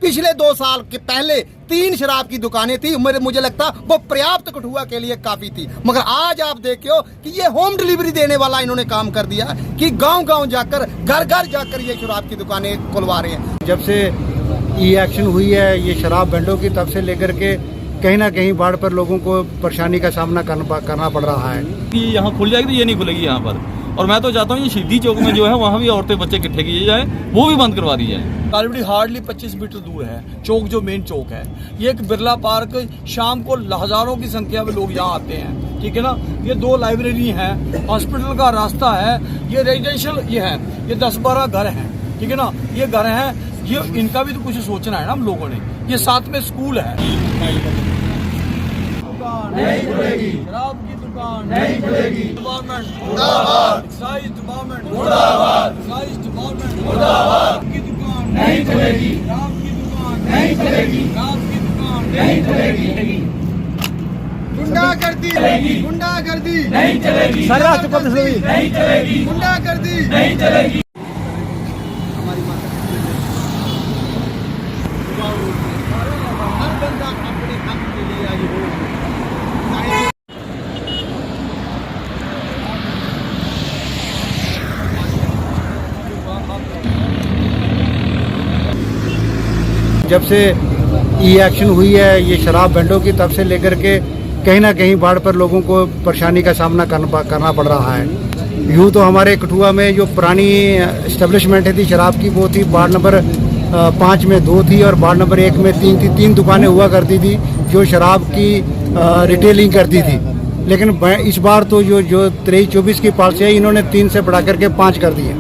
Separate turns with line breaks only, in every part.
पिछले 2 साल के पहले 3 शराब की दुकानें थी। मुझे लगता वो पर्याप्त कठुआ के लिए काफी थी, मगर आज आप देखो कि ये होम डिलीवरी देने वाला इन्होंने काम कर दिया कि गांव-गांव जाकर, घर-घर जाकर ये शराब की दुकानें खुलवा रहे हैं।
जब से ये एक्शन हुई है ये शराब बैंडों की, तब से लेकर के कहीं ना कहीं बाढ़ पर लोगों को परेशानी का सामना करना पड़ रहा है
कि यहाँ खुल जाएगी तो ये नहीं खुलेगी यहाँ पर। और मैं तो चाहता हूँ ये शहीदी चौक में जो है वहाँ भी औरतें बच्चे इकट्ठे किए जाए, वो भी बंद करवा दी जाए।
कालीबड़ी हार्डली 25 मीटर दूर है चौक, जो मेन चौक है। ये एक बिरला पार्क, शाम को हजारों की संख्या में लोग यहाँ आते हैं, ठीक है ना। ये 2 लाइब्रेरी हैं, हॉस्पिटल का रास्ता है, ये रेजिडेंशियल ये है, ये 10-12 घर हैं, ठीक है ना। ये घर हैं, ये इनका भी तो कुछ सोचना है ना हम लोगों ने। ये साथ में स्कूल है। नहीं खुलेगी शराब की दुकान, नहीं खुलेगी। डिपार्टमेंट मुर्दाबाद, एक्साइज डिपार्टमेंट मुर्दाबाद, एक्साइज डिपार्टमेंट मुर्दाबाद। की दुकान नहीं खुलेगी, शराब की दुकान नहीं खुलेगी, शराब की दुकान नहीं खुलेगी।
गुंडागर्दी, गुंडागर्दी
नहीं चलेगी,
नहीं चलेगी, गुंडागर्दी नहीं चलेगी। हर बंदा अपने हक के लिए आई हो।
जब से ये एक्शन हुई है ये शराब बैंडों की, तब से लेकर के कहीं ना कहीं बाढ़ पर लोगों को परेशानी का सामना करना पड़ रहा है। यूँ तो हमारे कठुआ में जो पुरानी इस्टेब्लिशमेंट थी शराब की, वो थी वार्ड नंबर 5 में 2 थी और वार्ड नंबर 1 में 3 थी। 3 दुकानें हुआ करती थी जो शराब की रिटेलिंग करती थी। लेकिन इस बार तो जो 23-24 की पॉलिसी है, इन्होंने 3 से बढ़ा करके 5 कर दिए।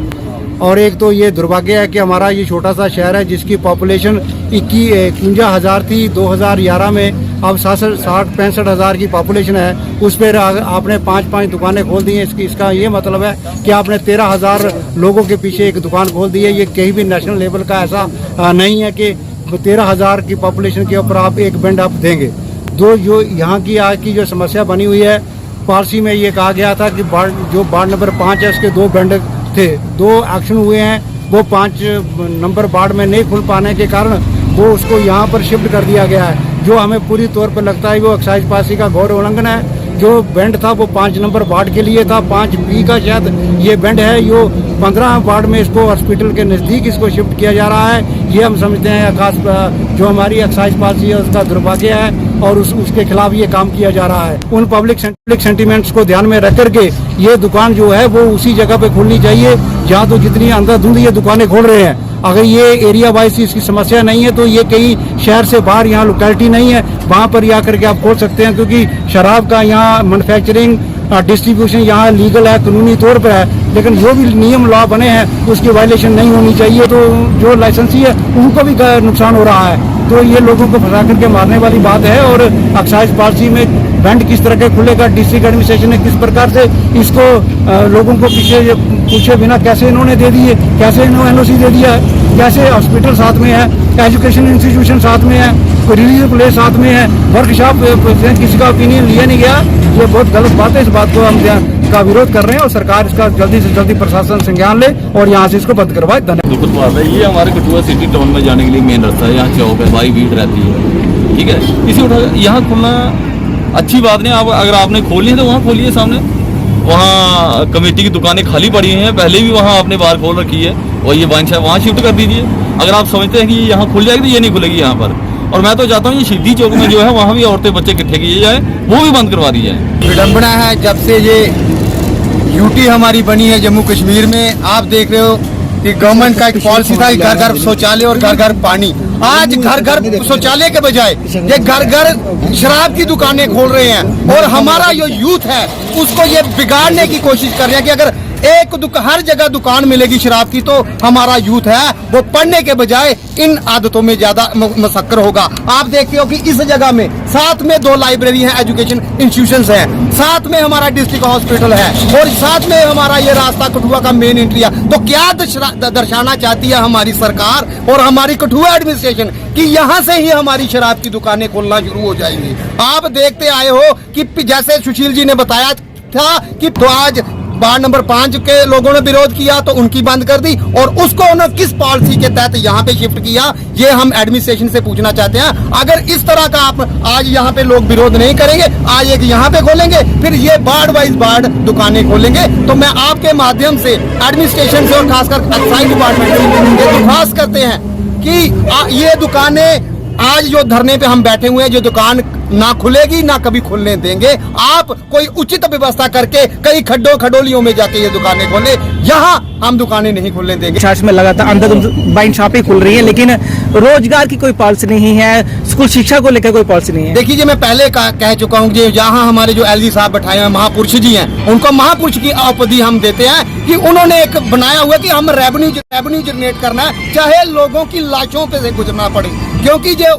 और एक तो ये दुर्भाग्य है कि हमारा ये छोटा सा शहर है जिसकी पॉपुलेशन 51,000 थी 2011 में, अब 60-65 हज़ार की पॉपुलेशन है। उस पर आपने 5-5 दुकानें खोल दी हैं। इसका ये मतलब है कि आपने 13,000 लोगों के पीछे एक दुकान खोल दी है। ये कहीं भी नेशनल लेवल का ऐसा नहीं है कि 13,000 की पॉपुलेशन के ऊपर आप एक बैंड आप देंगे। जो यहाँ की आज की जो समस्या बनी हुई है, पॉलिसी में ये कहा गया था कि जो वार्ड नंबर 5 है उसके 2 बैंड थे, 2 एक्शन हुए हैं, वो 5 नंबर वार्ड में नहीं खुल पाने के कारण वो उसको यहाँ पर शिफ्ट कर दिया गया है, जो हमें पूरी तौर पर लगता है वो एक्साइज पॉलिसी का घोर उल्लंघन है। जो बैंड था वो 5 नंबर वार्ड के लिए था, 5B का शायद ये बैंड है, यो 15 वार्ड में इसको हॉस्पिटल के नज़दीक इसको शिफ्ट किया जा रहा है। ये हम समझते हैं खास जो हमारी एक्साइज पॉलिसी है उसका दुर्भाग्य है और उसके खिलाफ ये काम किया जा रहा है। उन पब्लिक सेंटिमेंट्स को ध्यान में रख करके ये दुकान जो है वो उसी जगह पे खोलनी चाहिए जहाँ तो जितनी अंधाधुंध ये दुकानें खोल रहे हैं। अगर ये एरिया वाइज इसकी समस्या नहीं है तो ये कहीं शहर से बाहर यहाँ लोकेलिटी नहीं है, वहाँ पर या करके आप खोल सकते हैं, क्योंकि शराब का यहाँ मैन्युफैक्चरिंग डिस्ट्रीब्यूशन यहाँ लीगल है, कानूनी तौर पर है। लेकिन जो भी नियम लॉ बने हैं उसकी वायलेशन नहीं होनी चाहिए। तो जो लाइसेंसी है उनको भी नुकसान हो रहा है। तो ये लोगों को फंसा करके मारने वाली बात है। और एक्साइज पॉलिसी में बैंड किस तरह के खुलेगा, डिस्ट्रिक्ट एडमिनिस्ट्रेशन ने किस प्रकार से इसको लोगों को पीछे पूछे बिना कैसे इन्होंने दे दिए, कैसे इन्होंने NOC दे दिया है, कैसे हॉस्पिटल साथ में है, एजुकेशन इंस्टीट्यूशन साथ में है, रिलीजियस प्लेस साथ में है, वर्कशॉप किसी का ओपिनियन लिया नहीं गया। ये बहुत गलत बात है। इस बात को हम का विरोध कर रहे हैं और सरकार इसका जल्दी से जल्दी प्रशासन संज्ञान ले और यहाँ से इसको बंद करवाए।
दुखद बात है। ये हमारे कठुआ सिटी टाउन में जाने के लिए मेन रास्ता है, यहाँ चौक है, भाई भीड़ रहती है, ठीक है। इसे उठा यहाँ खोलना अच्छी बात नहीं। आप अगर आपने खोली है तो वहाँ खोलिए, सामने वहाँ कमेटी की दुकानें खाली पड़ी हैं, पहले भी वहाँ आपने बाहर खोल रखी है और ये वाइन शॉप वहाँ शिफ्ट कर दीजिए। अगर आप समझते हैं कि यहाँ खुल जाएगी तो ये नहीं खुलेगी यहाँ पर। और मैं तो चाहता हूँ ये शहीदी चौक में जो है वहाँ भी औरतें बच्चे इकट्ठे किए जाए, वो भी बंद करवा दी जाए।
विडम्बना है जब से ये यूटी हमारी बनी है जम्मू कश्मीर में, आप देख रहे हो कि गवर्नमेंट का एक पॉलिसी था कि घर घर शौचालय और घर घर पानी। आज घर घर शौचालय के बजाय ये घर घर शराब की दुकानें खोल रहे हैं और हमारा जो यूथ है उसको ये बिगाड़ने की कोशिश कर रहे हैं कि अगर हर जगह दुकान मिलेगी शराब की तो हमारा यूथ है वो पढ़ने के बजाय इन आदतों में ज्यादा मशक्कर होगा। आप देखते हो कि इस जगह में साथ में 2 लाइब्रेरी हैं, एजुकेशन इंस्टीट्यूशंस हैं, साथ में हमारा डिस्ट्रिक्ट हॉस्पिटल है और साथ में हमारा ये रास्ता कठुआ का मेन एंट्री है। तो क्या दर्शाना चाहती है हमारी सरकार और हमारी कठुआ एडमिनिस्ट्रेशन कि यहाँ से ही हमारी शराब की दुकानें खोलना शुरू हो जाएंगी। आप देखते आए हो कि जैसे सुशील जी ने बताया था कि तो आज वार्ड नंबर 5 के लोगों ने विरोध किया तो उनकी बंद कर दी, और उसको उन्होंने किस पॉलिसी के तहत यहाँ पे शिफ्ट किया, ये हम एडमिनिस्ट्रेशन से पूछना चाहते हैं। अगर इस तरह का आप आज यहाँ पे लोग विरोध नहीं करेंगे, आज एक यहाँ पे खोलेंगे, फिर ये वार्ड वाइज वार्ड दुकानें खोलेंगे, तो मैं आपके माध्यम से एडमिनिस्ट्रेशन से और खासकर एक्साइज डिपार्टमेंट से ये दरख्वास्त करते हैं कि ये दुकानें आज जो धरने पे हम बैठे हुए हैं, जो दुकान ना खुलेगी ना कभी खुलने देंगे। आप कोई उचित व्यवस्था करके कई खड्डों खडोलियों में जाके ये दुकानें खोले, यहाँ हम दुकानें नहीं खुलने देंगे।
शहर में लगातार अंधाधुंध वाइन शॉपें खुल रही है, लेकिन रोजगार की कोई पॉलिसी नहीं है, स्कूल शिक्षा को लेकर कोई पॉलिसी नहीं है।
देखिए, मैं पहले कह चुका हूँ कि जहाँ हमारे जो एलजी साहब बैठाए हुए महापुरुष जी हैं, उनको महापुरुष की औपदी हम देते हैं कि उन्होंने एक बनाया हुआ कि हम रेवेन्यू जनरेट करना है, चाहे लोगों की लाशों पे से गुजरना पड़े। क्योंकि जो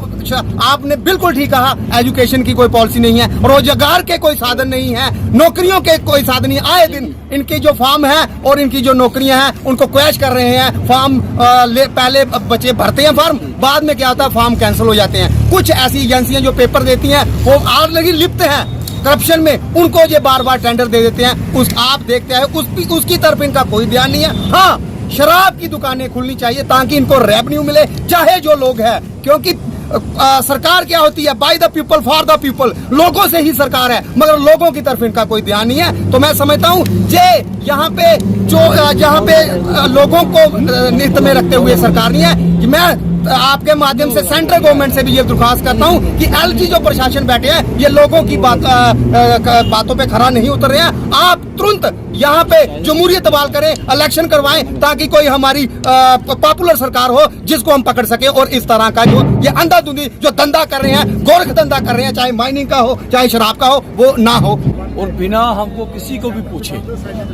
आपने बिल्कुल ठीक कहा, एजुकेशन की कोई पॉलिसी नहीं है, रोजगार के कोई साधन नहीं है, नौकरियों के कोई साधन नहीं। आए दिन इनके जो फार्म है और इनकी जो नौकरियां हैं उनको क्रैश कर रहे हैं। फार्म पहले बच्चे भरते हैं फॉर्म, बाद में क्या होता है, फार्म कैंसिल हो जाते हैं। कुछ ऐसी एजेंसियां जो पेपर देती हैं वो ऑलरेडी लिप्त हैं करप्शन में, उनको ये बार बार टेंडर दे देते हैं। आप देखते हैं उसकी तरफ इनका कोई ध्यान नहीं है। हाँ, शराब की दुकानें खुलनी चाहिए ताकि इनको रेवेन्यू मिले, चाहे जो लोग हैं, क्योंकि सरकार क्या होती है, by the people for the people, लोगों से ही सरकार है, मगर लोगों की तरफ इनका कोई ध्यान नहीं है। तो मैं समझता हूँ ये यहाँ पे लोगों को निहित में रखते हुए सरकार नहीं है। मैं आपके माध्यम से सेंट्रल गवर्नमेंट से भी ये दरख्वास्त करता हूँ कि एलजी जो प्रशासन बैठे हैं, ये लोगों की बातों पे खरा नहीं उतर रहे हैं। आप तुरंत यहाँ पे जमहूरियत बहाल करें, इलेक्शन करवाएं, ताकि कोई हमारी पॉपुलर सरकार हो जिसको हम पकड़ सके। और इस तरह का जो ये अंधाधुंधी जो धंधा कर रहे हैं, गोरख धंधा कर रहे हैं, चाहे माइनिंग का हो चाहे शराब का हो, वो ना हो।
और बिना हमको किसी को भी पूछे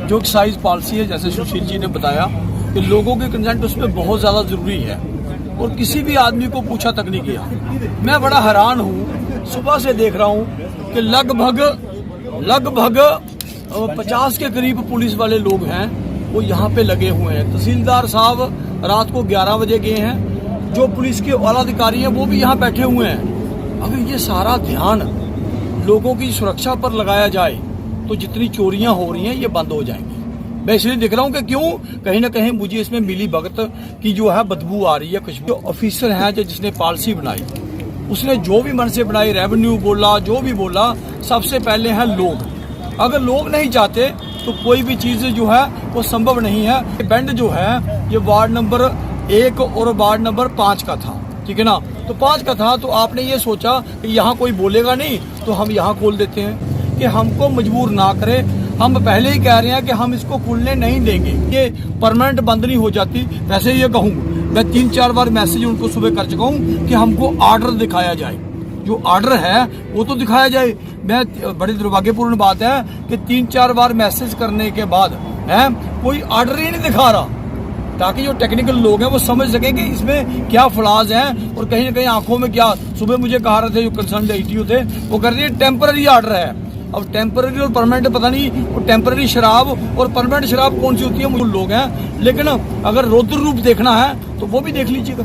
जो एक्साइज पॉलिसी है, जैसे सुशील जी ने बताया कि लोगों के कंसेंट उसमें बहुत ज़्यादा ज़रूरी है, और किसी भी आदमी को पूछा तक नहीं किया। मैं बड़ा हैरान हूँ, सुबह से देख रहा हूँ कि लगभग 50 के करीब पुलिस वाले लोग हैं, वो यहाँ पे लगे हुए हैं। तहसीलदार साहब रात को 11 बजे गए हैं, जो पुलिस के आला अधिकारी हैं वो भी यहाँ बैठे हुए हैं। अगर ये सारा ध्यान लोगों की सुरक्षा पर लगाया जाए तो जितनी चोरियां हो रही हैं ये बंद हो जाएंगी। मैं इसलिए देख रहा हूँ कि क्यों कहीं ना कहीं मुझे इसमें मिली भगत की जो है बदबू आ रही है। कुछ जो ऑफिसर है जिसने पॉलिसी बनाई, उसने जो भी मन से बनाई, रेवेन्यू बोला, जो भी बोला, सबसे पहले है लोग। अगर लोग नहीं चाहते तो कोई भी चीज़ जो है वो संभव नहीं है। बैंड जो है ये वार्ड नंबर 1 और वार्ड नंबर 5 का था, ठीक है ना। तो 5 का था तो आपने ये सोचा कि यहाँ कोई बोलेगा नहीं तो हम यहाँ खोल देते हैं, कि हमको मजबूर ना करें। हम पहले ही कह रहे हैं कि हम इसको खुलने नहीं देंगे, ये परमानेंट बंद नहीं हो जाती। वैसे ये कहूँ, मैं 3-4 बार मैसेज उनको सुबह कर चुका हूँ कि हमको ऑर्डर दिखाया जाए, जो ऑर्डर है वो तो दिखाया जाए। मैं बड़ी दुर्भाग्यपूर्ण बात है कि 3-4 बार मैसेज करने के बाद है कोई ऑर्डर ही नहीं दिखा रहा, ताकि जो टेक्निकल लोग हैं वो समझ सकें कि इसमें क्या फ्लॉज हैं। और कहीं ना कहीं आंखों में क्या, सुबह मुझे कहा रहे थे जो कंसर्न ITO थे, वो कर रही है टेम्पररी ऑर्डर है। अब टेम्पररी और परमानेंट पता नहीं, वो टेम्पररी शराब और परमानेंट शराब कौन सी होती है, मुझे लोग हैं। लेकिन अगर रौद्र रूप देखना है तो वो भी देख लीजिएगा।